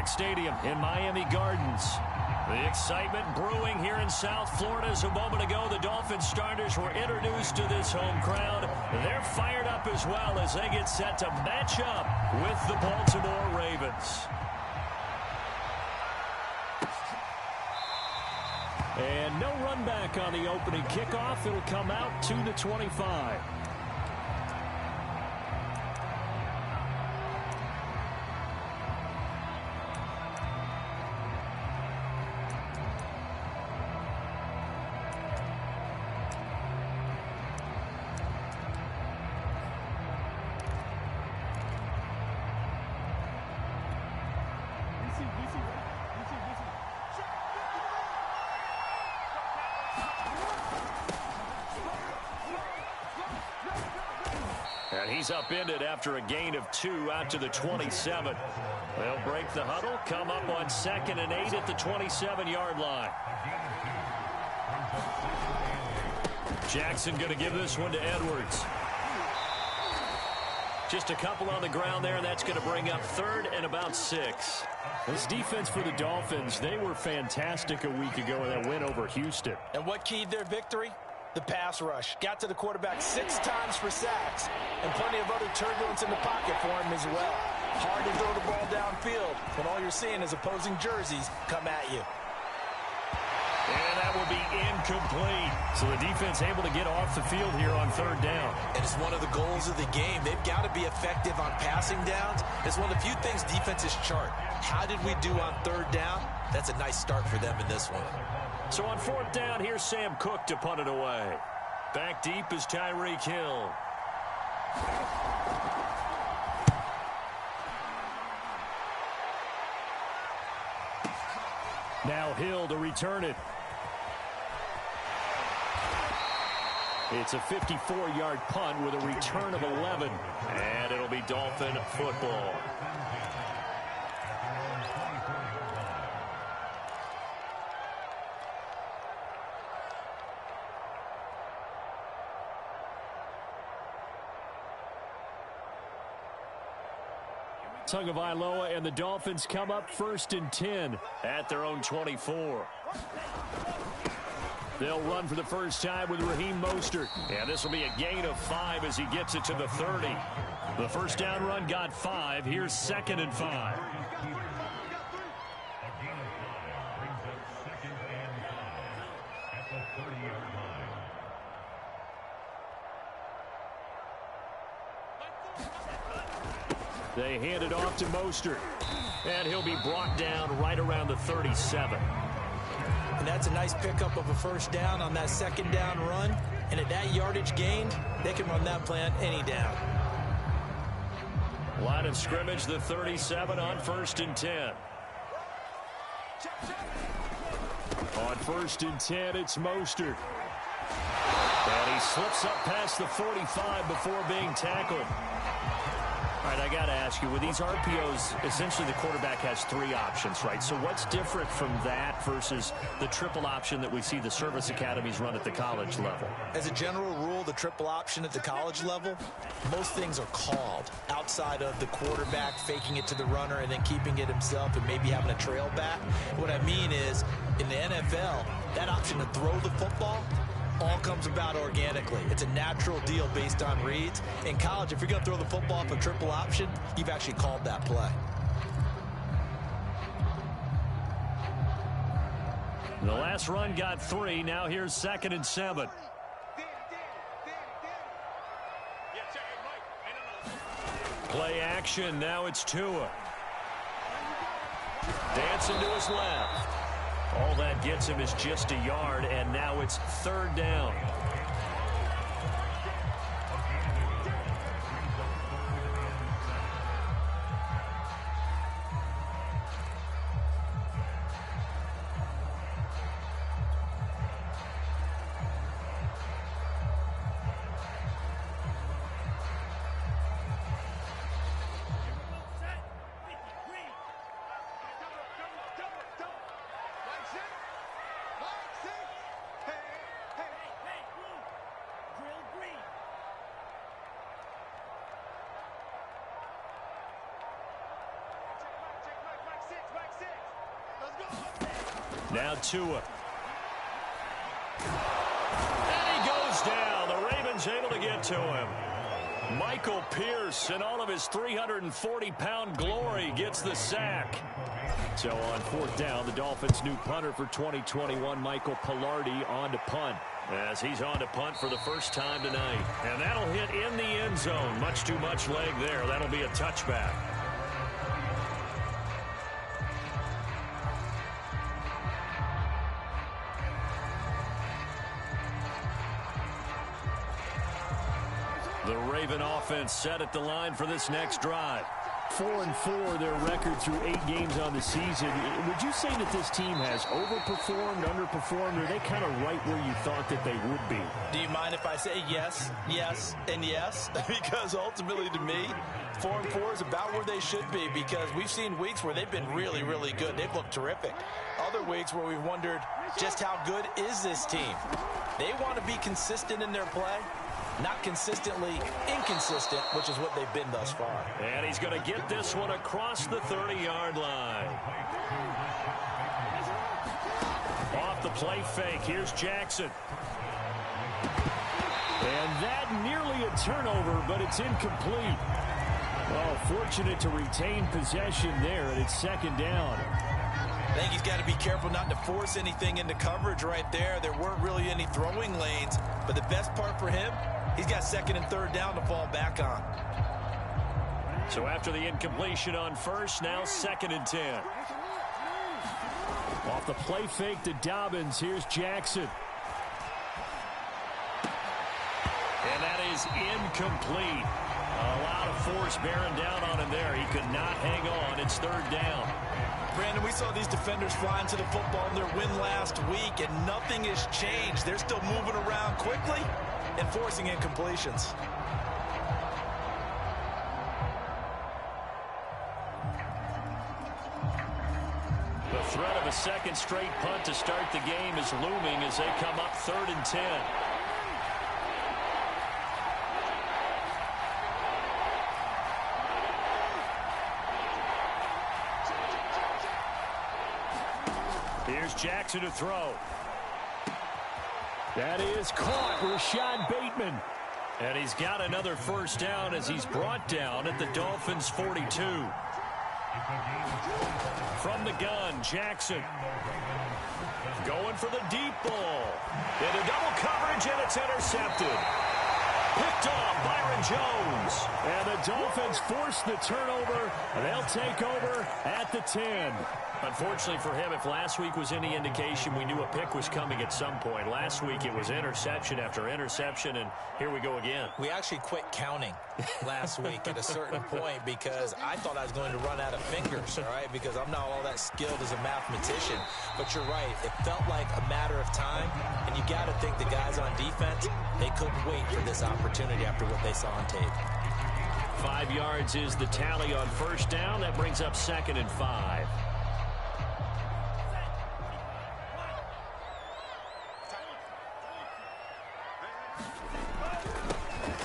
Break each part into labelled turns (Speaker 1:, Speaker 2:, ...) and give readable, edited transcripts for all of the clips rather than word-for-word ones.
Speaker 1: Bank Stadium in Miami Gardens. The excitement brewing here in South Florida. As a moment ago, the Dolphins starters were introduced to this home crowd. They're fired up as well as they get set to match up with the Baltimore Ravens. And no run back on the opening kickoff. It'll come out to the 25. And he's upended after a gain of 2 out to the 27. They'll break the huddle, come up on 2nd and 8 at the 27-yard line. Jackson going to give this one to Edwards. Just a couple on the ground there, and that's going to bring up 3rd and about 6. This defense for the Dolphins, they were fantastic a week ago in that win over Houston.
Speaker 2: And what keyed their victory? The pass rush. Got to the quarterback 6 times for sacks, and plenty of other turbulence in the pocket for him as well. Hard to throw the ball downfield when all you're seeing is opposing jerseys come at you.
Speaker 1: And that will be incomplete. So the defense able to get off the field here on 3rd down.
Speaker 2: And it's one of the goals of the game. They've got to be effective on passing downs. It's one of the few things defenses chart. How did we do on 3rd down? That's a nice start for them in this one.
Speaker 1: So on 4th down, here's Sam Cook to punt it away. Back deep is Tyreek Hill. Now Hill to return it. It's a 54-yard punt with a return of 11. And it'll be Dolphin football. Tagovailoa and the Dolphins come up 1st and 10 at their own 24. They'll run for the first time with Raheem Mostert. And this will be a gain of 5 as he gets it to the 30. The first down run got 5. Here's 2nd and 5. They hand it off to Mostert. And he'll be brought down right around the 37.
Speaker 2: And that's a nice pickup of a first down on that 2nd down run. And at that yardage gained, they can run that play on any down.
Speaker 1: Line of scrimmage, the 37 on 1st and 10. On 1st and 10, it's Mostert. And he slips up past the 45 before being tackled. All right, I got to ask you, with these RPOs, essentially the quarterback has 3 options, right? So what's different from that versus the triple option that we see the service academies run at the college level?
Speaker 2: As a general rule, the triple option at the college level, most things are called outside of the quarterback faking it to the runner and then keeping it himself and maybe having a trail back. What I mean is, in the NFL, that option to throw the football all comes about organically. It's a natural deal based on reads. In college, if you're going to throw the football off a triple option, you've actually called that play.
Speaker 1: The last run got 3. Now here's 2nd and 7. Play action. Now it's Tua. Dancing to his left. All that gets him is just a yard, and now it's 3rd down. Now Tua. And he goes down. The Ravens able to get to him. Michael Pierce, in all of his 340-pound glory, gets the sack. So on fourth down, the Dolphins' new punter for 2021, Michael Pilardi, on to punt. As he's on to punt for the first time tonight. And that'll hit in the end zone. Much too much leg there. That'll be a touchback. The Raven offense set at the line for this next drive. 4-4, their record through 8 games on the season. Would you say that this team has overperformed, underperformed, or are they kind of right where you thought that they would be?
Speaker 2: Do you mind if I say yes, yes, and yes? Because ultimately to me, 4-4 is about where they should be, because we've seen weeks where they've been really, really good. They've looked terrific. Other weeks where we've wondered just how good is this team. They want to be consistent in their play. Not consistently inconsistent, which is what they've been thus far.
Speaker 1: And he's going to get this one across the 30-yard line. Off the play fake, here's Jackson. And that nearly a turnover, but it's incomplete. Oh, fortunate to retain possession there, and it's second down.
Speaker 2: I think he's got to be careful not to force anything into coverage right there. There weren't really any throwing lanes, but the best part for him, he's got second and third down to fall back on.
Speaker 1: So after the incompletion on first, now second and 10. Off the play fake to Dobbins, here's Jackson. And that is incomplete. A lot of force bearing down on him there. He could not hang on. It's third down.
Speaker 2: Brandon, we saw these defenders flying to the football in their win last week, and nothing has changed. They're still moving around quickly and forcing incompletions.
Speaker 1: The threat of a second straight punt to start the game is looming as they come up third and 10. Here's Jackson to throw. That is caught. Rashad Bateman. And he's got another first down as he's brought down at the Dolphins' 42. From the gun, Jackson. Going for the deep ball. Into double coverage, and it's intercepted. Picked off Byron Jones. And the Dolphins force the turnover. They'll take over at the 10. Unfortunately for him, if last week was any indication, we knew a pick was coming at some point. Last week it was interception after interception, and here we go again.
Speaker 2: We actually quit counting last week at a certain point because I thought I was going to run out of fingers, all right, because I'm not all that skilled as a mathematician. But you're right. It felt like a matter of time, and you got to think the guys on defense, they couldn't wait for this opportunity after what they saw on tape.
Speaker 1: 5 yards is the tally on first down. That brings up second and 5.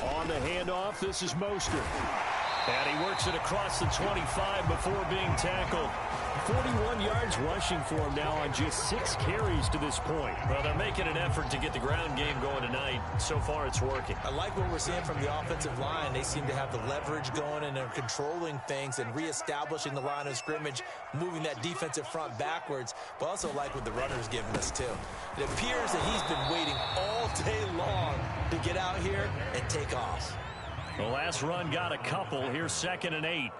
Speaker 1: On the handoff, this is Mostert. And he works it across the 25 before being tackled. 41 yards rushing for him now on just 6 carries to this point. Well, they're making an effort to get the ground game going tonight. So far, it's working.
Speaker 2: I like what we're seeing from the offensive line. They seem to have the leverage going, and they're controlling things and reestablishing the line of scrimmage, moving that defensive front backwards. But also like what the runner's giving us, too. It appears that he's been waiting all day long to get out here and take off.
Speaker 1: The last run got a couple. Here's second and 8.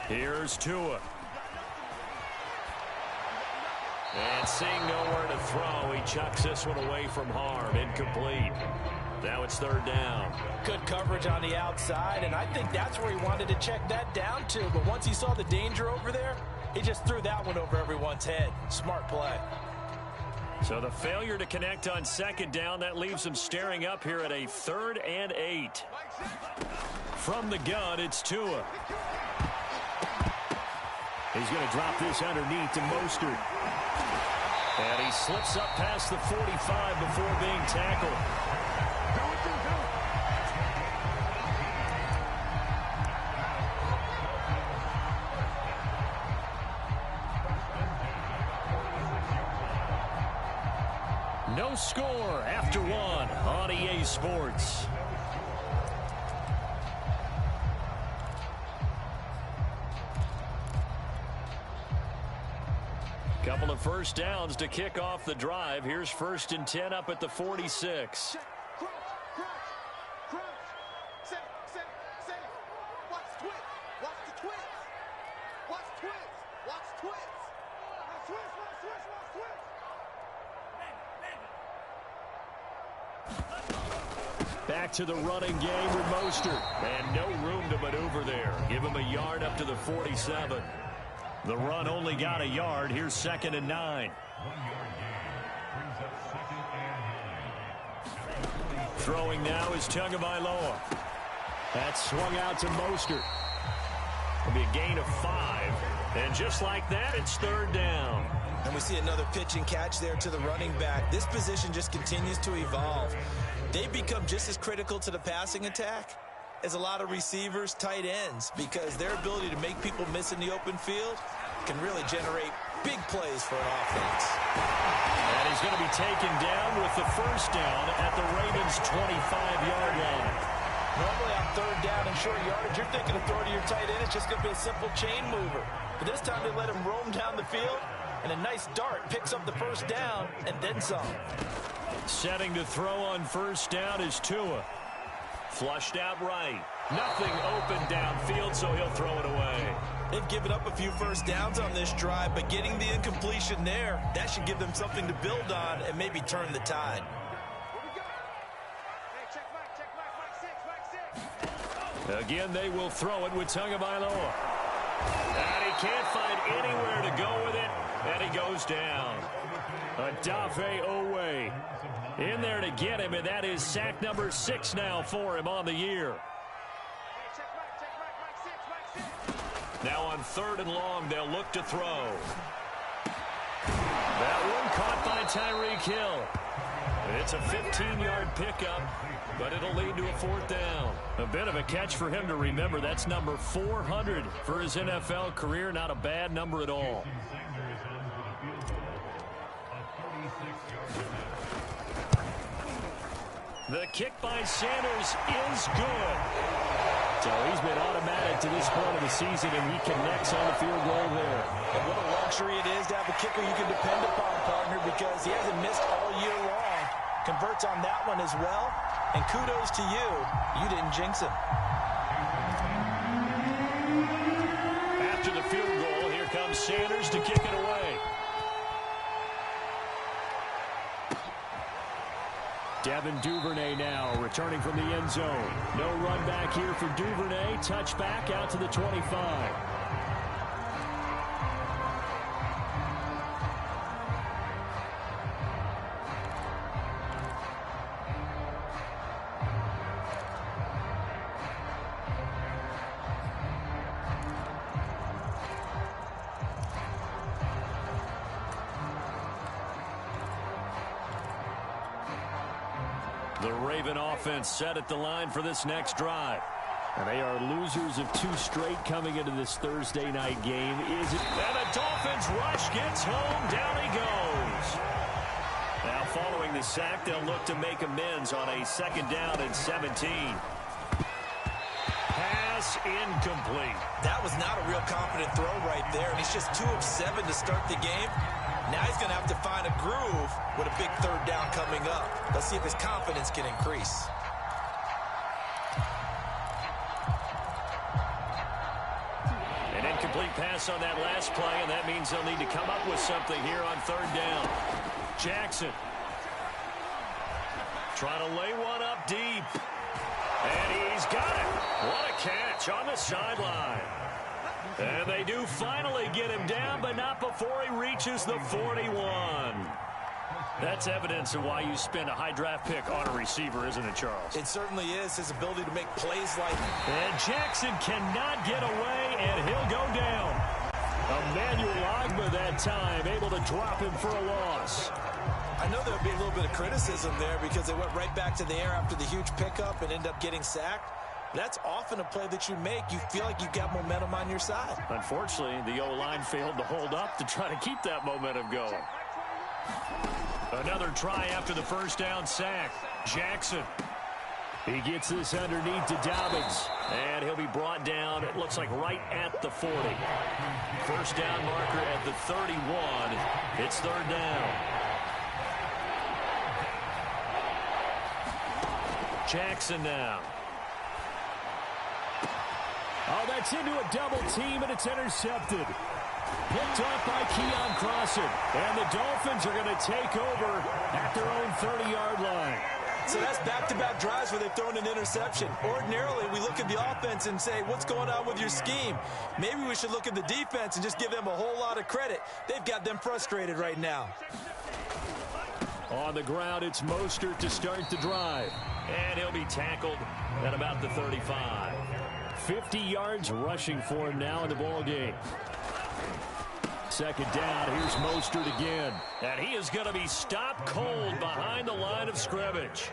Speaker 1: Here's Tua. And seeing nowhere to throw, he chucks this one away from harm. Incomplete. Now it's third down.
Speaker 2: Good coverage on the outside, and I think that's where he wanted to check that down to. But once he saw the danger over there, he just threw that one over everyone's head. Smart play.
Speaker 1: So the failure to connect on second down, that leaves him staring up here at a 3rd and 8. From the gun, it's Tua. He's going to drop this underneath to Mostert. And he slips up past the 45 before being tackled. No score after one on EA Sports. Couple of first downs to kick off the drive. Here's 1st and 10 up at the 46. Back to the running game with Mostert. And no room to maneuver there. Give him a yard up to the 47. The run only got a yard. Here's 2nd and 9. Throwing now is Tagovailoa. That's swung out to Mostert. It'll be a gain of 5. And just like that, it's 3rd down.
Speaker 2: And we see another pitch and catch there to the running back. This position just continues to evolve. They become just as critical to the passing attack as a lot of receivers, tight ends, because their ability to make people miss in the open field can really generate big plays for an offense.
Speaker 1: And he's going to be taken down with the 1st down at the Ravens' 25-yard line.
Speaker 2: Normally on 3rd down and short yardage, you're thinking of throwing to your tight end. It's just going to be a simple chain mover. But this time they let him roam down the field, and a nice dart picks up the 1st down and then some.
Speaker 1: Setting to throw on 1st down is Tua. Flushed out right. Nothing open downfield, so he'll throw it away.
Speaker 2: They've given up a few 1st downs on this drive, but getting the incompletion there, that should give them something to build on and maybe turn the tide.
Speaker 1: Again, they will throw it with Tagovailoa. And he can't find anywhere to go with it, and he goes down. Odafe Owe in there to get him, and that is sack number 6 now for him on the year. Now on 3rd and long, they'll look to throw. That one caught by Tyreek Hill. It's a 15-yard pickup, but it'll lead to a 4th down. A bit of a catch for him to remember. That's number 400 for his NFL career. Not a bad number at all. The kick by Sanders is good. So he's been automatic to this point of the season, and he connects on the field goal there.
Speaker 2: And what a luxury it is to have a kicker you can depend upon, partner, because he hasn't missed all year long. Converts on that one as well. And kudos to you. You didn't jinx him.
Speaker 1: After the field goal, here comes Sanders to kick it away. Devin Duvernay now returning from the end zone. No run back here for Duvernay. Touchback out to the 25. The Raven offense set at the line for this next drive. And they are losers of 2 straight coming into this Thursday night game. And the Dolphins rush gets home. Down he goes. Now following the sack, they'll look to make amends on a 2nd down and 17. Pass incomplete.
Speaker 2: That was not a real confident throw right there, and he's just 2 of 7 to start the game. Now he's going to have to find a groove with a big 3rd down coming up. Let's see if his confidence can increase.
Speaker 1: An incomplete pass on that last play, and that means they'll need to come up with something here on 3rd down. Jackson trying to lay one up deep. And he's got it. What a catch on the sideline. And they do finally get him down, but not before he reaches the 41. That's evidence of why you spend a high draft pick on a receiver, isn't it, Charles?
Speaker 2: It certainly is. His ability to make plays like that.
Speaker 1: And Jackson cannot get away, and he'll go down. Emmanuel Ogba that time, able to drop him for a loss.
Speaker 2: I know there'll be a little bit of criticism there because they went right back to the air after the huge pickup and ended up getting sacked. That's often a play that you make. You feel like you've got momentum on your side.
Speaker 1: Unfortunately, the O-line failed to hold up to try to keep that momentum going. Another try after the first down sack. Jackson. He gets this underneath to Dobbins. And he'll be brought down, it looks like right at the 40. First down marker at the 31. It's third down. Jackson now. Oh, that's into a double team, and it's intercepted. Picked off by Keon Crossen. And the Dolphins are going to take over at their own 30-yard line.
Speaker 2: So that's back-to-back drives where they've thrown an interception. Ordinarily, we look at the offense and say, what's going on with your scheme? Maybe we should look at the defense and just give them a whole lot of credit. They've got them frustrated right now.
Speaker 1: On the ground, it's Mostert to start the drive. And he'll be tackled at about the 35. 50 yards rushing for him now in the ball game. Second down, here's Mostert again. And he is going to be stopped cold behind the line of scrimmage.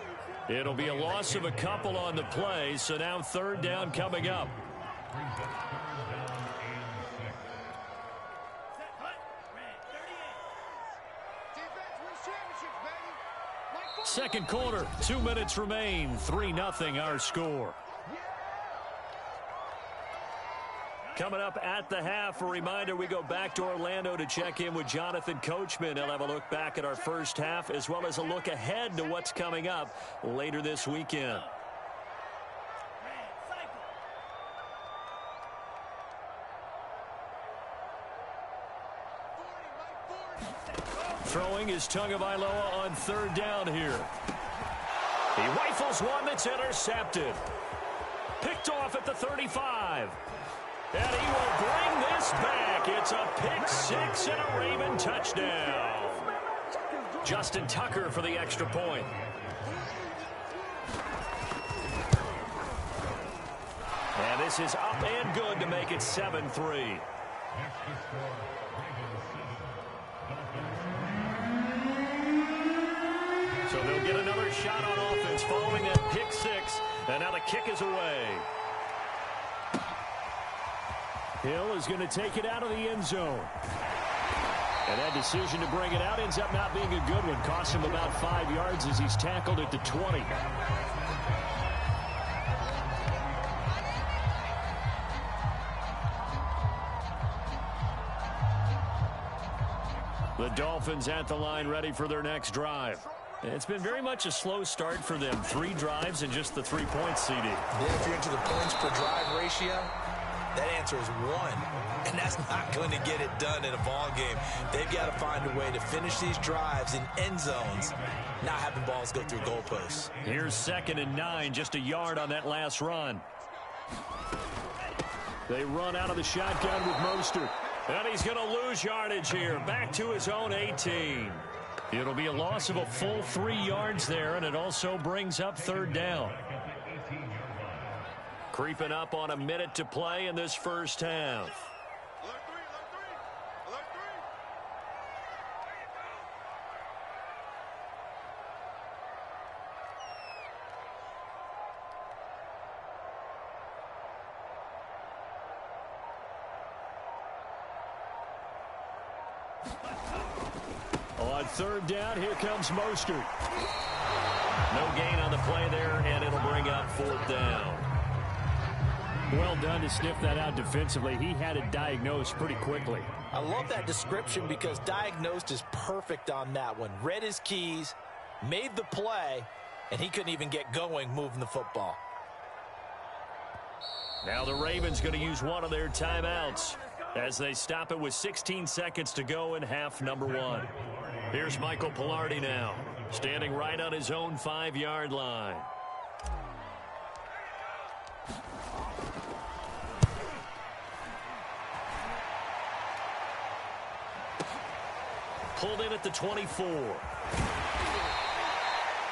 Speaker 1: It'll be a loss of a couple on the play, so now third down coming up. Second quarter, 2 minutes remain, 3-0 our score. Coming up at the half, a reminder, we go back to Orlando to check in with Jonathan Coachman. He'll have a look back at our first half as well as a look ahead to what's coming up later this weekend. Throwing is Tagovailoa on third down here. He rifles one that's intercepted. Picked off at the 35. And he will bring this back. It's a pick six and a Raven touchdown. Justin Tucker for the extra point. And this is up and good to make it 7-3. So they'll get another shot on offense following that pick six. And now the kick is away. Hill is going to take it out of the end zone. And that decision to bring it out ends up not being a good one. Cost him about 5 yards as he's tackled at the 20. The Dolphins at the line ready for their next drive. It's been very much a slow start for them. 3 drives and just the 3 points, CD.
Speaker 2: Yeah, if you're into the points per drive ratio, that answer is 1, and that's not going to get it done in a ball game. They've got to find a way to finish these drives in end zones, not having balls go through goalposts.
Speaker 1: Here's 2nd and 9, just a yard on that last run. They run out of the shotgun with Mostert. And he's going to lose yardage here, back to his own 18. It'll be a loss of a full 3 yards there, and it also brings up third down. Creeping up on a minute to play in this first half. On third down, here comes Mostert. No gain on the play there, and it'll bring up fourth down. Well done to sniff that out defensively. He had it diagnosed pretty quickly.
Speaker 2: I love that description because diagnosed is perfect on that one. Read his keys, made the play, and he couldn't even get going moving the football.
Speaker 1: Now the Ravens going to use one of their timeouts as they stop it with 16 seconds to go in half number 1. Here's Michael Pilardi now, standing right on his own 5-yard line. Pulled in at the 24.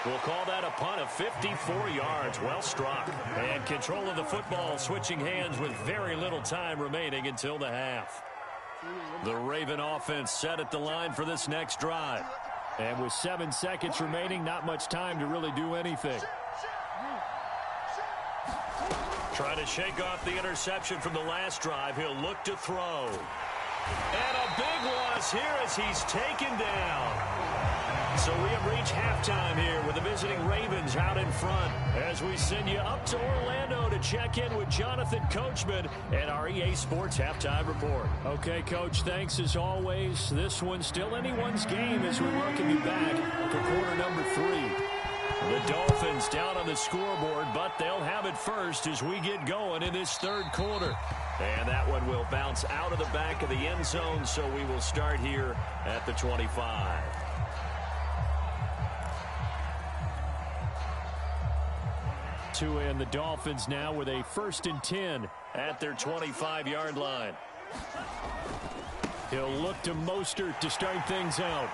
Speaker 1: We'll call that a punt of 54 yards. Well struck. And control of the football switching hands with very little time remaining until the half. The Raven offense set at the line for this next drive. And with 7 seconds remaining, not much time to really do anything. Trying to shake off the interception from the last drive. He'll look to throw. And a big loss here as he's taken down. So we have reached halftime here with the visiting Ravens out in front as we send you up to Orlando to check in with Jonathan Coachman and our EA Sports Halftime Report. Okay, Coach, thanks as always. This one's still anyone's game as we welcome you back for quarter number 3. The Dolphins down on the scoreboard, but they'll have it first as we get going in this third quarter. And that one will bounce out of the back of the end zone, so we will start here at the 25. And the Dolphins now with a 1st and 10 at their 25-yard line. He'll look to Mostert to start things out.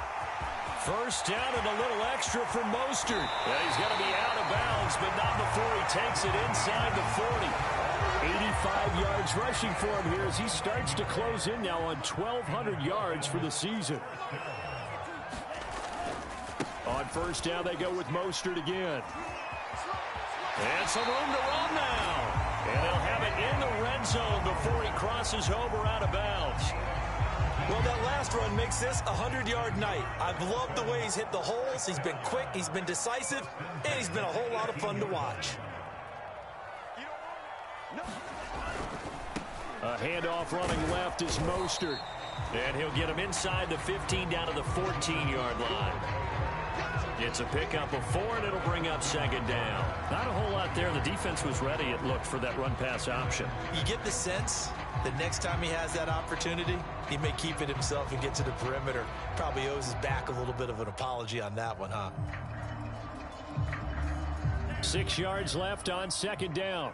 Speaker 1: First down and a little extra for Mostert. Yeah, he's got to be out of bounds, but not before he takes it inside the 40. 85 yards rushing for him here as he starts to close in now on 1,200 yards for the season. On first down, they go with Mostert again. And some room to run now. And he'll have it in the red zone before he crosses over out of bounds.
Speaker 2: Well, that last run makes this a 100-yard night. I've loved the way he's hit the holes. He's been quick, he's been decisive, and he's been a whole lot of fun to watch.
Speaker 1: A handoff running left is Mostert. And he'll get him inside the 15 down to the 14-yard line. It's a pickup of 4, and it'll bring up 2nd down. Not a whole lot there. The defense was ready, it looked, for that run-pass option.
Speaker 2: You get the sense that next time he has that opportunity, he may keep it himself and get to the perimeter. Probably owes his back a little bit of an apology on that one, huh?
Speaker 1: 6 yards left on 2nd down.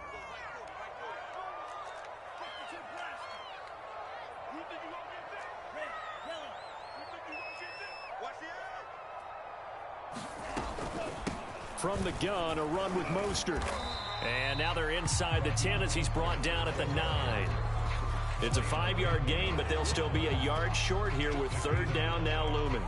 Speaker 1: From the gun, a run with Mostert. And now they're inside the 10 as he's brought down at the 9. It's a 5-yard gain, but they'll still be a yard short here with 3rd down now looming.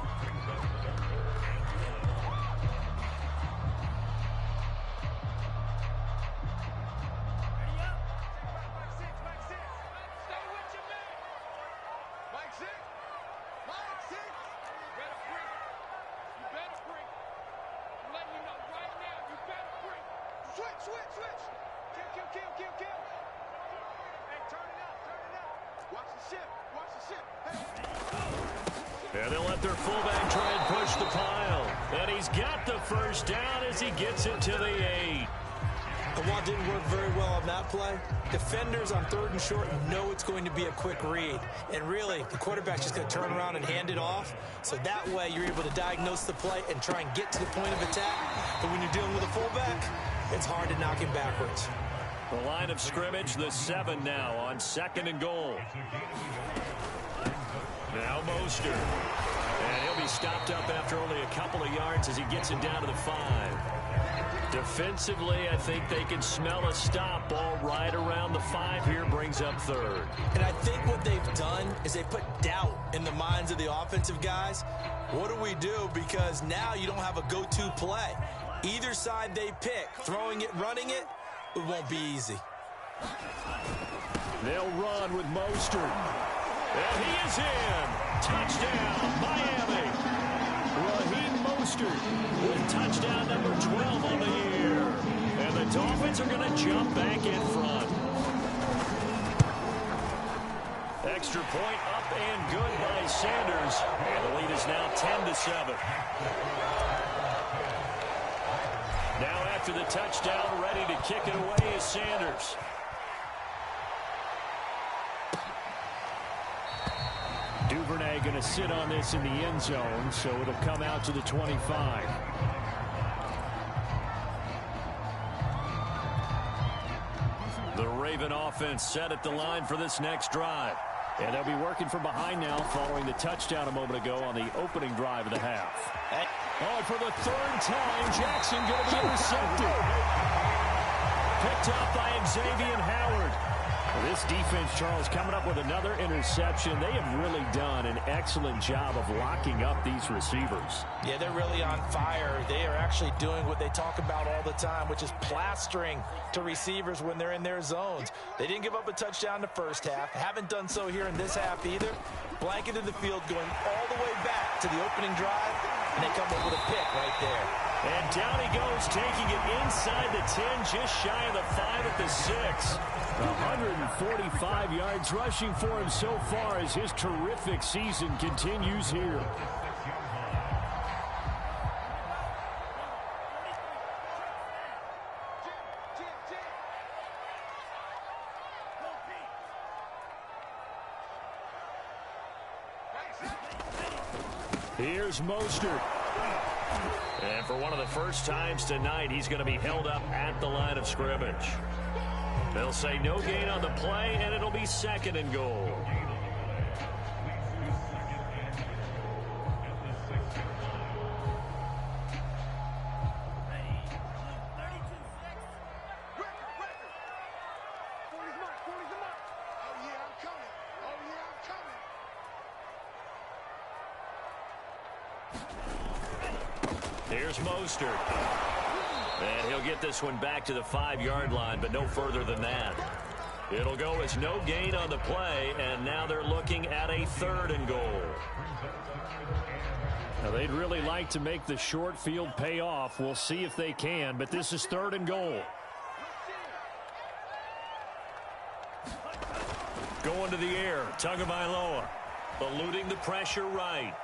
Speaker 1: And they'll let their fullback try and push the pile. And he's got the 1st down as he gets it to the 8.
Speaker 2: And while it didn't work very well on that play, defenders on 3rd and short know it's going to be a quick read. And really, the quarterback's just going to turn around and hand it off. So that way, you're able to diagnose the play and try and get to the point of attack. But when you're dealing with a fullback, it's hard to knock him backwards.
Speaker 1: The line of scrimmage, the 7 now on 2nd and goal. Now Mostert. And he'll be stopped up after only a couple of yards as he gets it down to the 5. Defensively, I think they can smell a stop. Ball right around the 5 here, brings up 3rd.
Speaker 2: And I think what they've done is they put doubt in the minds of the offensive guys. What do we do? Because now you don't have a go-to play. Either side they pick, throwing it, running it, it won't be easy.
Speaker 1: They'll run with Mostert. And he is in. Touchdown, Miami. Raheem Mostert with touchdown number 12 on the year. And the Dolphins are going to jump back in front. Extra point up and good by Sanders. And the lead is now 10-7. Now after the touchdown, ready to kick it away is Sanders. Duvernay going to sit on this in the end zone, so it'll come out to the 25. The Raven offense set at the line for this next drive. And they'll be working from behind now following the touchdown a moment ago on the opening drive of the half. Oh, for the 3rd time, Jackson going to be intercepted. Picked up by Xavier Howard. This defense, Charles, coming up with another interception. They have really done an excellent job of locking up these receivers.
Speaker 2: Yeah, they're really on fire. They are actually doing what they talk about all the time, which is plastering to receivers when they're in their zones. They didn't give up a touchdown the first half. Haven't done so here in this half either. Blanketed the field going all the way back to the opening drive, and they come up with a pick right there.
Speaker 1: And down he goes, taking it inside the 10, just shy of the 5 at the 6. 145 yards rushing for him so far as his terrific season continues here. Here's Mostert. And for one of the first times tonight, he's going to be held up at the line of scrimmage. They'll say no gain on the play, and it'll be 2nd and goal. Here's Mostert. And he'll get this one back to the 5-yard line, but no further than that. It'll go as no gain on the play, and now they're looking at a 3rd and goal. Now, they'd really like to make the short field pay off. We'll see if they can, but this is 3rd and goal. Going to the air, Tagovailoa, eluding the pressure right.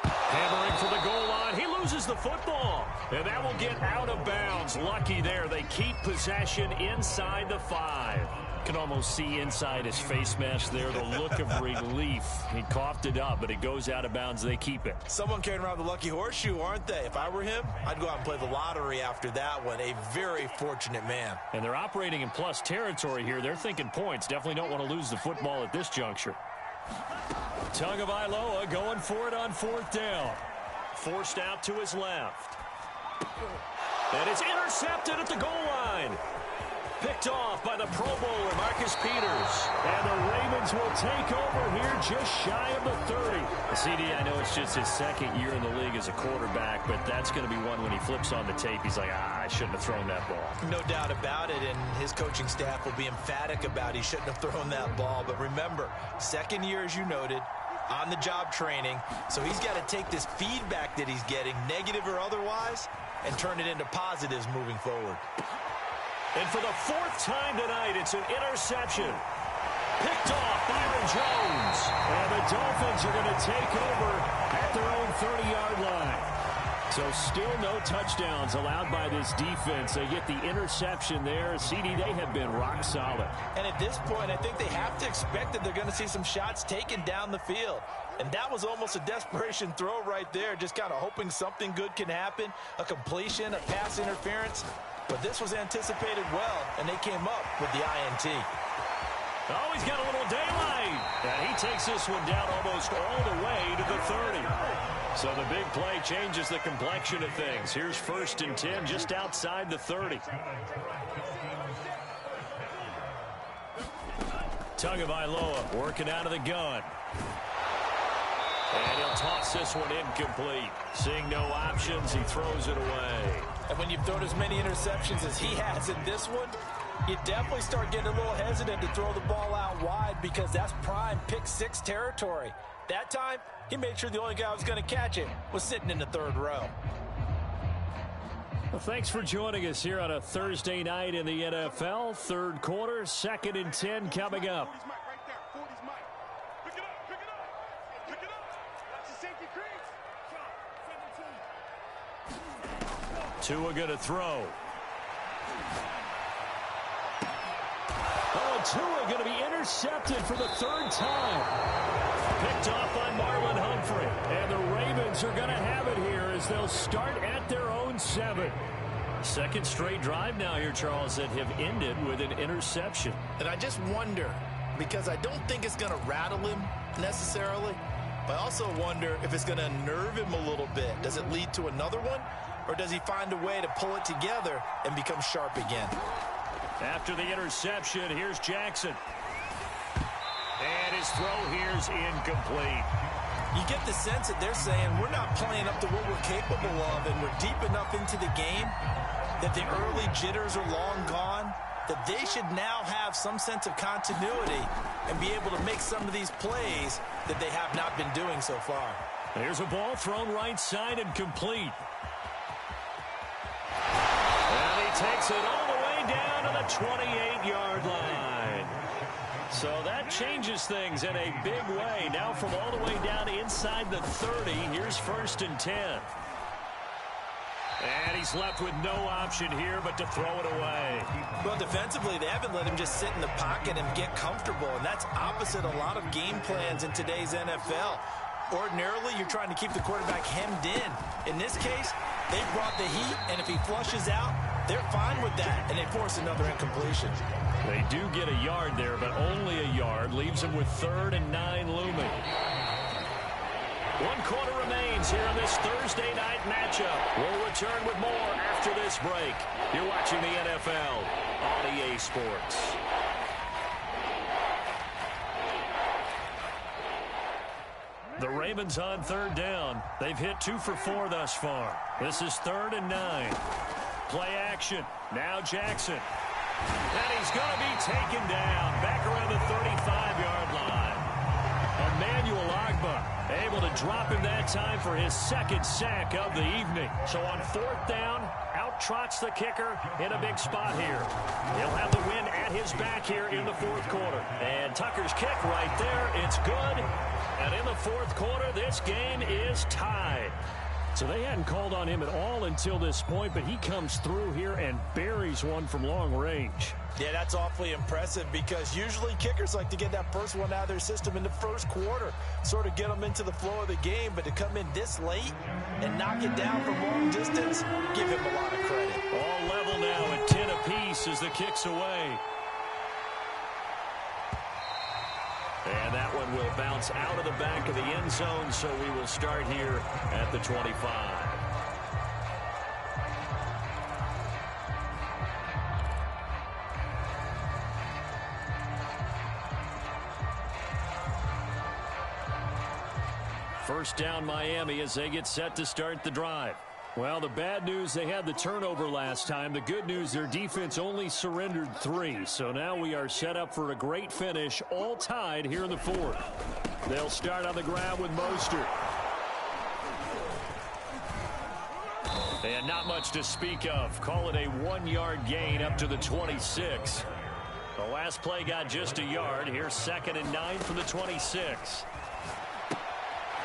Speaker 1: Hammering for the goal line. He loses the football. And that will get out of bounds. Lucky there. They keep possession inside the 5. Can almost see inside his face mask there the look of relief. He coughed it up, but it goes out of bounds. They keep it.
Speaker 2: Someone carrying around the lucky horseshoe, aren't they? If I were him, I'd go out and play the lottery after that one. A very fortunate man.
Speaker 1: And they're operating in plus territory here. They're thinking points. Definitely don't want to lose the football at this juncture. Tagovailoa going for it on 4th down. Forced out to his left. And it's intercepted at the goal line. Picked off by the Pro Bowler, Marcus Peters. And the Ravens will take over here just shy of the 30. CD, I know it's just his 2nd year in the league as a quarterback, but that's going to be one when he flips on the tape. He's like, I shouldn't have thrown that ball.
Speaker 2: No doubt about it, and his coaching staff will be emphatic about he shouldn't have thrown that ball. But remember, 2nd year, as you noted, on-the-job training, so he's got to take this feedback that he's getting, negative or otherwise, and turn it into positives moving forward.
Speaker 1: And for the 4th time tonight, it's an interception. Picked off Byron Jones. And the Dolphins are going to take over at their own 30-yard line. So still no touchdowns allowed by this defense. They get the interception there. CD, they have been rock solid.
Speaker 2: And at this point, I think they have to expect that they're going to see some shots taken down the field. And that was almost a desperation throw right there, just kind of hoping something good can happen, a completion, a pass interference. But this was anticipated well, and they came up with the INT.
Speaker 1: Oh, he's got a little daylight. And he takes this one down almost all the way to the 30. So the big play changes the complexion of things. Here's 1st and 10 just outside the 30. Tagovailoa working out of the gun. And he'll toss this one incomplete. Seeing no options, he throws it away.
Speaker 2: And when you've thrown as many interceptions as he has in this one, you definitely start getting a little hesitant to throw the ball out wide because that's prime pick-6 territory. That time, he made sure the only guy who was going to catch it was sitting in the 3rd row.
Speaker 1: Well, thanks for joining us here on a Thursday night in the NFL. 3rd quarter, 2nd and 10 coming up. Tua going to throw. Oh, and Tua going to be intercepted for the 3rd time. Picked off by Marlon Humphrey. And the Ravens are going to have it here as they'll start at their own 7. 2nd straight drive now here, Charles, that have ended with an interception.
Speaker 2: And I just wonder, because I don't think it's going to rattle him necessarily, but I also wonder if it's going to nerve him a little bit. Does it lead to another one? Or does he find a way to pull it together and become sharp again?
Speaker 1: After the interception, here's Jackson. And his throw here's incomplete.
Speaker 2: You get the sense that they're saying we're not playing up to what we're capable of, and we're deep enough into the game that the early jitters are long gone, that they should now have some sense of continuity and be able to make some of these plays that they have not been doing so far.
Speaker 1: Here's a ball thrown right side and complete. And he takes it all the way down to the 28-yard line. So that changes things in a big way. Now from all the way down inside the 30, here's 1st and 10. And he's left with no option here but to throw it away.
Speaker 2: Well, defensively, they haven't let him just sit in the pocket and get comfortable, and that's opposite a lot of game plans in today's NFL. Ordinarily, you're trying to keep the quarterback hemmed in. In this case, they brought the heat, and if he flushes out, they're fine with that, and they force another incompletion.
Speaker 1: They do get a yard there, but only a yard. Leaves them with 3rd and 9 looming. 1 quarter remains here in this Thursday night matchup. We'll return with more after this break. You're watching the NFL on EA Sports. The Ravens on 3rd down. They've hit 2 for 4 thus far. This is 3rd and 9. Play action. Now Jackson. And he's going to be taken down back around the 35-yard line. Emmanuel Ogbah able to drop him that time for his 2nd sack of the evening. So on 4th down, out trots the kicker in a big spot here. He'll have the win at his back here in the 4th quarter. And Tucker's kick right there. It's good. And in the 4th quarter, this game is tied. So they hadn't called on him at all until this point, but he comes through here and buries one from long range.
Speaker 2: Yeah, that's awfully impressive because usually kickers like to get that first one out of their system in the 1st quarter, sort of get them into the flow of the game, but to come in this late and knock it down from long distance, give him a lot of credit.
Speaker 1: All level now at 10 apiece as the kick's away. And that one will bounce out of the back of the end zone, so we will start here at the 25. First down Miami as they get set to start the drive. Well, the bad news, they had the turnover last time. The good news, their defense only surrendered 3. So now we are set up for a great finish, all tied here in the 4th. They'll start on the ground with Mostert. And not much to speak of. Call it a 1-yard gain up to the 26. The last play got just a yard. Here's 2nd and 9 from the 26.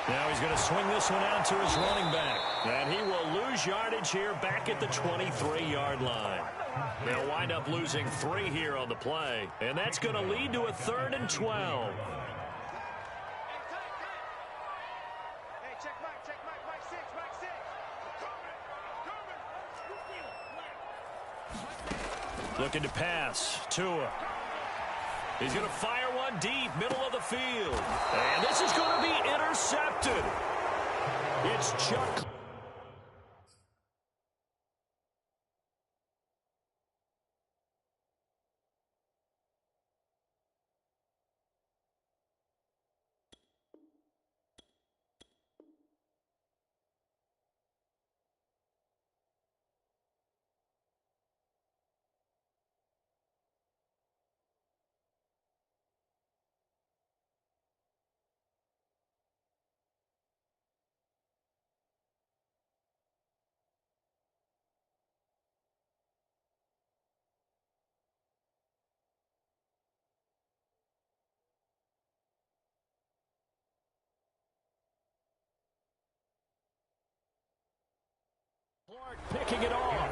Speaker 1: Now he's going to swing this one out to his running back. And he will lose yardage here back at the 23-yard line. They'll wind up losing 3 here on the play. And that's going to lead to a 3rd and 12. Looking to pass. Tua. He's going to fire one deep, middle of the field. And this is going to be intercepted. It's Chuck. Clark picking it off.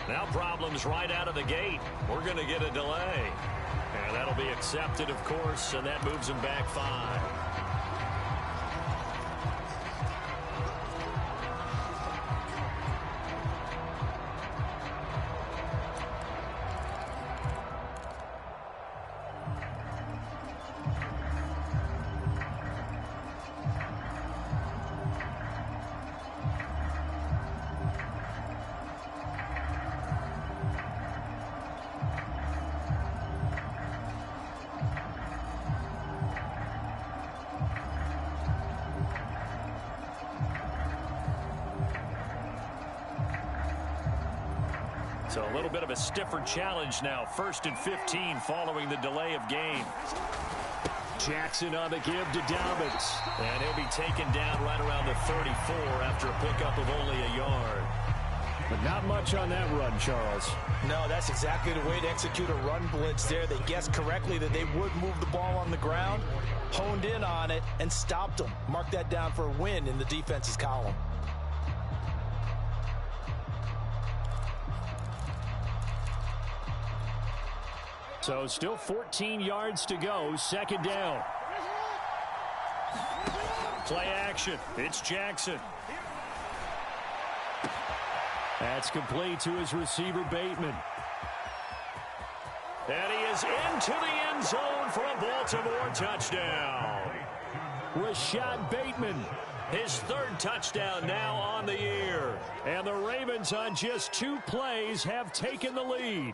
Speaker 1: Now problems right out of the gate. We're going to get a delay. And that'll be accepted, of course, and that moves them back 5. So a little bit of a stiffer challenge now. 1st and 15 following the delay of game. Jackson on the give to Dobbins. And he'll be taken down right around the 34 after a pickup of only a yard.
Speaker 3: But not much on that run, Charles.
Speaker 2: No, that's exactly the way to execute a run blitz there. They guessed correctly that they would move the ball on the ground, honed in on it, and stopped them. Mark that down for a win in the defense's column.
Speaker 3: So still 14 yards to go. 2nd down.
Speaker 1: Play action. It's Jackson.
Speaker 3: That's complete to his receiver, Bateman.
Speaker 1: And he is into the end zone for a Baltimore touchdown.
Speaker 3: Rashad Bateman.
Speaker 1: His 3rd touchdown now on the year.
Speaker 3: And the Ravens on just 2 plays have taken the lead.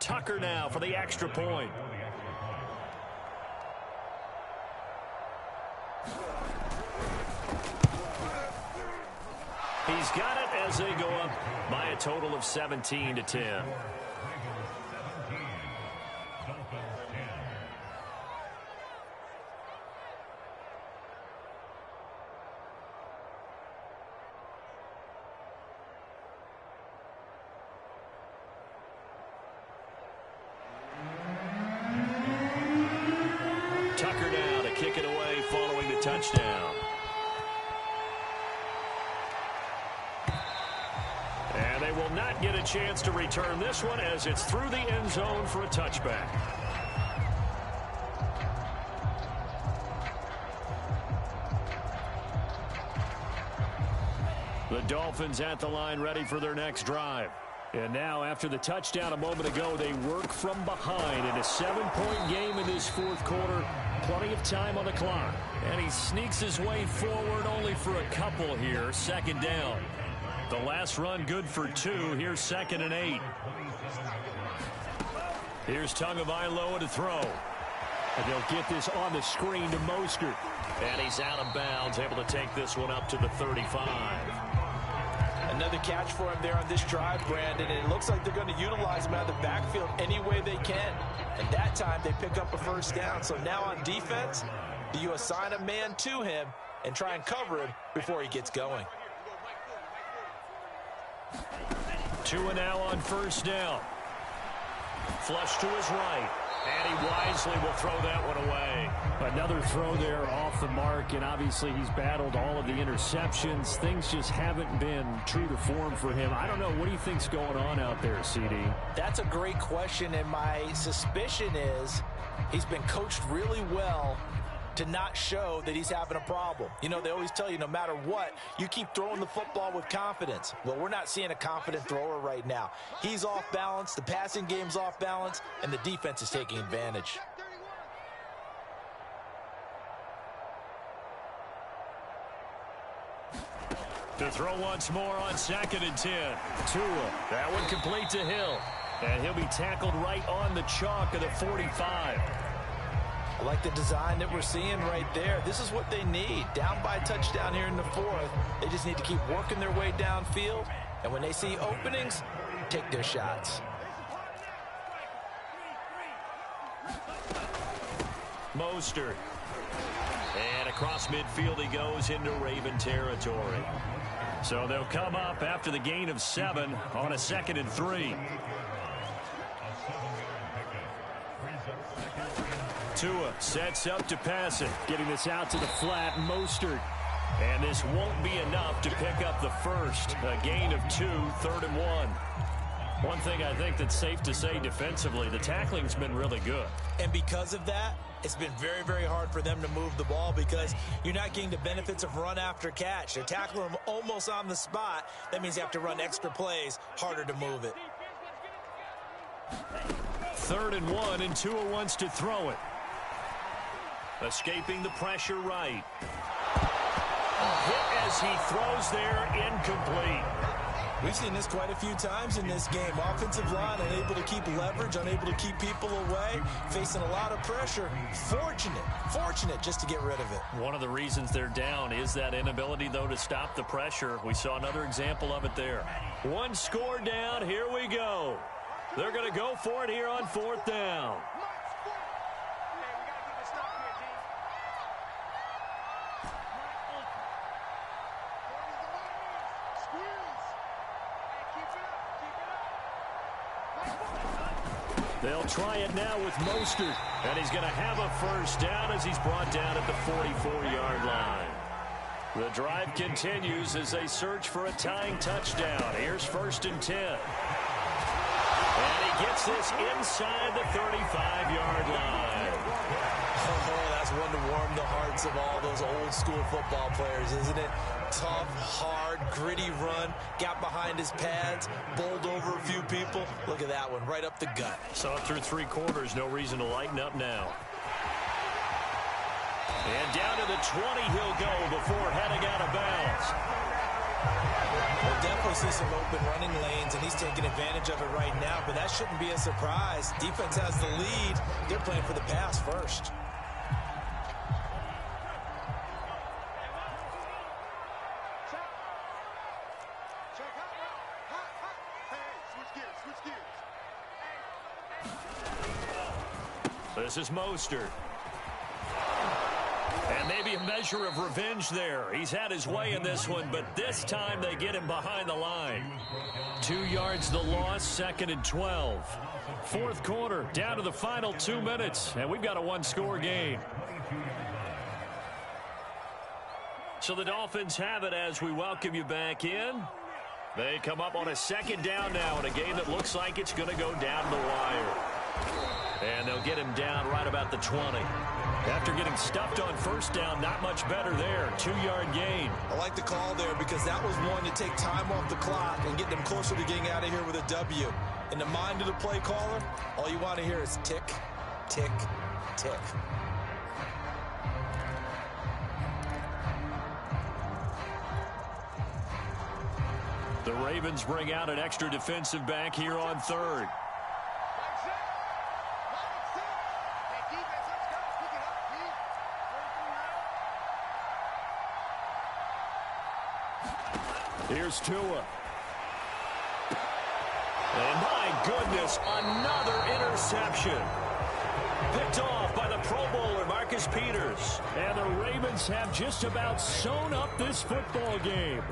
Speaker 1: Tucker now for the extra point. He's got it as they go up by a total of 17-10. Tucker now to kick it away following the touchdown. And they will not get a chance to return this one as it's through the end zone for a touchback.
Speaker 3: The Dolphins at the line ready for their next drive. And now, after the touchdown a moment ago, they work from behind in a 7-point game in this 4th quarter. Plenty of time on the clock.
Speaker 1: And he sneaks his way forward only for a couple here. 2nd down. The last run good for 2. Here's 2nd and 8. Here's Tagovailoa to throw.
Speaker 3: And they'll get this on the screen to Mostert.
Speaker 1: And he's out of bounds, able to take this one up to the 35.
Speaker 2: Another catch for him there on this drive, Brandon, and it looks like they're going to utilize him out of the backfield any way they can. And that time they pick up a 1st down. So now on defense, you assign a man to him and try and cover him before he gets going.
Speaker 1: Tua now on 1st down. Flush to his right. And he wisely will throw that one away.
Speaker 3: Another throw there off the mark, and obviously he's battled all of the interceptions. Things just haven't been true to form for him. I don't know. What do you think's going on out there, CD?
Speaker 2: That's a great question, and my suspicion is he's been coached really well to not show that he's having a problem. You know, they always tell you no matter what, you keep throwing the football with confidence. Well, we're not seeing a confident thrower right now. He's off balance, the passing game's off balance, and the defense is taking advantage.
Speaker 1: To throw once more on 2nd and 10. Tua, that one complete to Hill. And he'll be tackled right on the chalk of the 45.
Speaker 2: I like the design that we're seeing right there. This is what they need. Down by a touchdown here in the 4th. They just need to keep working their way downfield. And when they see openings, take their shots.
Speaker 1: Mostert. And across midfield he goes into Raven territory. So they'll come up after the gain of 7 on a 2nd and 3. Tua sets up to pass it.
Speaker 3: Getting this out to the flat. Mostert And this won't be enough to pick up the first. A gain of 2, 3rd and 1. One thing I think that's safe to say defensively, the tackling's been really good.
Speaker 2: And because of that, it's been very, very hard for them to move the ball because you're not getting the benefits of run after catch. They're tackling them almost on the spot. That means you have to run extra plays, harder to move it.
Speaker 3: 3rd and 1, and Tua wants to throw it. Escaping the pressure right. A hit as he throws there, incomplete.
Speaker 2: We've seen this quite a few times in this game. Offensive line unable to keep leverage, unable to keep people away, facing a lot of pressure. Fortunate just to get rid of it.
Speaker 3: One of the reasons they're down is that inability, though, to stop the pressure. We saw another example of it there. One score down. Here we go. They're going to go for it here on 4th down. They'll try it now with Mostert, and he's going to have a first down as he's brought down at the 44-yard line. The drive continues as they search for a tying touchdown. Here's 1st and 10. And he gets this inside the 35-yard line.
Speaker 2: Oh, that's one to warm the hearts of all those old school football players, isn't it? Tough, hard, gritty run, got behind his pads, bowled over a few people. Look at that one, right up the gut.
Speaker 3: Saw it through 3 quarters, no reason to lighten up now. And down to the 20 he'll go before heading out of bounds.
Speaker 2: We'll definitely see some open running lanes, and he's taking advantage of it right now, but that shouldn't be a surprise. Defense has the lead. They're playing for the pass first.
Speaker 3: This is Mostert. And maybe a measure of revenge there. He's had his way in this one, but this time they get him behind the line. 2 yards the loss, 2nd and 12. 4th quarter, down to the final 2 minutes, and we've got a 1-score game. So the Dolphins have it as we welcome you back in. They come up on a 2nd down now in a game that looks like it's going to go down the wire. And they'll get him down right about the 20. After getting stuffed on 1st down, not much better there. 2-yard gain.
Speaker 2: I like the call there because that was one to take time off the clock and get them closer to getting out of here with a W. In the mind of the play caller, all you want to hear is tick, tick, tick.
Speaker 3: The Ravens bring out an extra defensive back here on 3rd. Here's Tua. And my goodness, another interception. Picked off by the Pro Bowler, Marcus Peters. And the Ravens have just about sewn up this football game.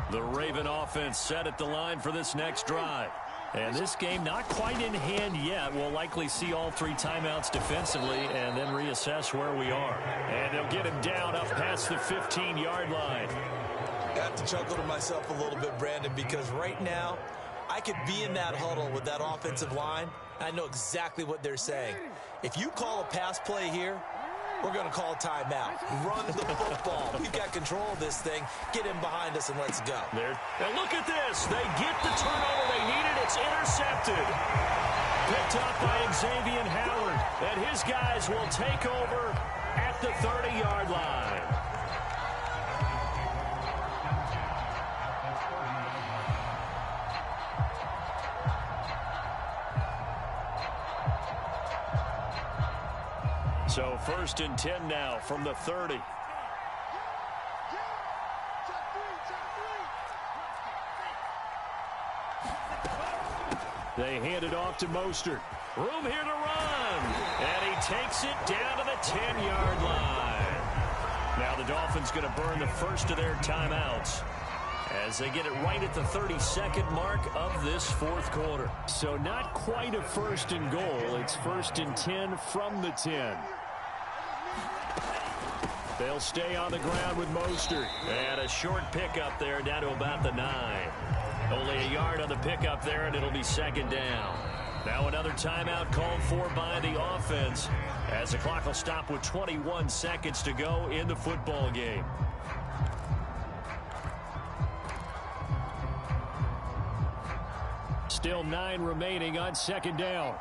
Speaker 3: The Raven offense set at the line for this next drive. And this game not quite in hand yet. We'll likely see all 3 timeouts defensively and then reassess where we are. And they'll get him down up past the 15-yard line.
Speaker 2: I have to chuckle to myself a little bit, Brandon, because right now I could be in that huddle with that offensive line. I know exactly what they're saying. If you call a pass play here, we're going to call timeout. Run the football. We've got control of this thing. Get him behind us and let's go.
Speaker 3: There. And look at this. They get the turnover they needed. It's intercepted. Picked up by Xavier Howard. And his guys will take over at the 30-yard line. So 1st and 10 now from the 30. They hand it off to Mostert. Room here to run. And he takes it down to the 10-yard line. Now the Dolphins going to burn the first of their timeouts as they get it right at the 32nd mark of this 4th quarter. So not quite a 1st and goal. It's 1st and 10 from the 10. They'll stay on the ground with Mostert.
Speaker 1: And a short pickup there down to about the 9. Only a yard on the pickup there, and it'll be second down. Now another timeout called for by the offense as the clock will stop with 21 seconds to go in the football game.
Speaker 3: Still 9 remaining on second down.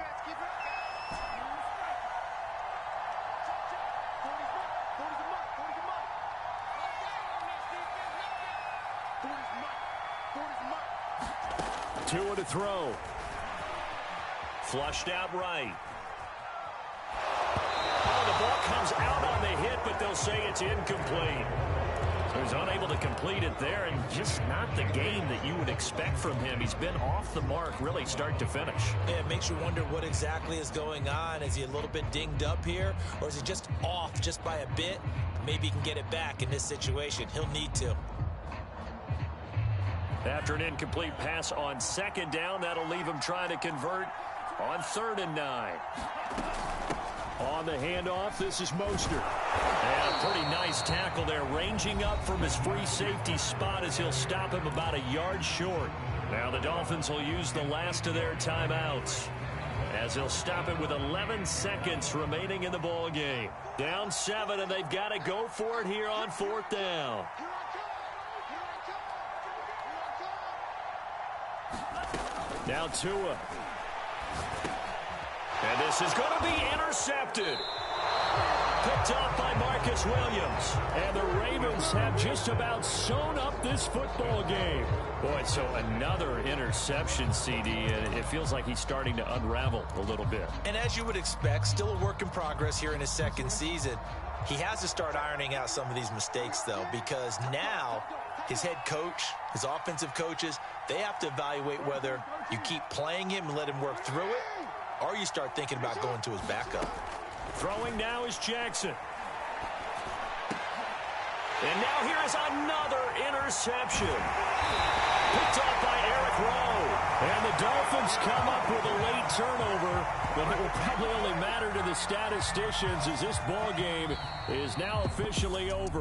Speaker 3: Tua to throw.
Speaker 1: Flushed out right. Oh, the ball comes out on the hit, but they'll say it's incomplete. So he's unable to complete it there, and just not the game that you would expect from him. He's been off the mark really start to finish.
Speaker 2: Yeah, it makes you wonder what exactly is going on. Is he a little bit dinged up here, or is he just off just by a bit? Maybe he can get it back in this situation. He'll need to.
Speaker 3: After an incomplete pass on second down, that'll leave him trying to convert on 3rd and 9. On the handoff, this is Mostert.
Speaker 1: And a pretty nice tackle there, ranging up from his free safety spot as he'll stop him about a yard short. Now the Dolphins will use the last of their timeouts as they'll stop it with 11 seconds remaining in the ball game. Down 7, and they've got to go for it here on 4th down.
Speaker 3: Now Tua.
Speaker 1: And this is going to be intercepted. Picked off by Marcus Williams.
Speaker 3: And the Ravens have just about sewn up this football game.
Speaker 1: Boy, so another interception, CD, and it feels like he's starting to unravel a little bit.
Speaker 2: And as you would expect, still a work in progress here in his second season. He has to start ironing out some of these mistakes, though, because now his head coach, his offensive coaches, they have to evaluate whether you keep playing him and let him work through it, or you start thinking about going to his backup.
Speaker 3: Throwing now is Jackson.
Speaker 1: And now here is another interception. Picked off by Eric Rowe.
Speaker 3: And the Dolphins come up with a late turnover, but it will probably only matter to the statisticians as this ball game is now officially over.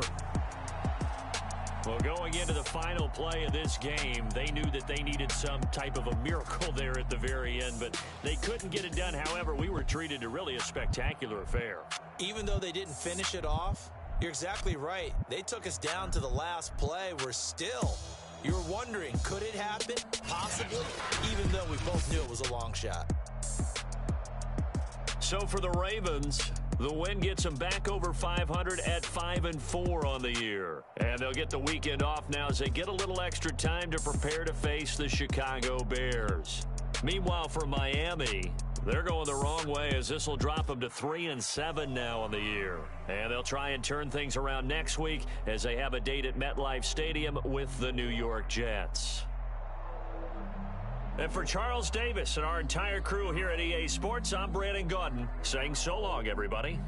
Speaker 1: Well, going into the final play of this game, they knew that they needed some type of a miracle there at the very end, but they couldn't get it done. However, we were treated to really a spectacular affair.
Speaker 2: Even though they didn't finish it off, you're exactly right. They took us down to the last play. We're still, you're wondering, could it happen? Possibly, even though we both knew it was a long shot.
Speaker 1: So for the Ravens, the win gets them back over 500 at 5-4 on the year. And they'll get the weekend off now as they get a little extra time to prepare to face the Chicago Bears. Meanwhile, for Miami, they're going the wrong way as this will drop them to 3-7 now on the year. And they'll try and turn things around next week as they have a date at MetLife Stadium with the New York Jets. And for Charles Davis and our entire crew here at EA Sports, I'm Brandon Gaudin saying so long, everybody.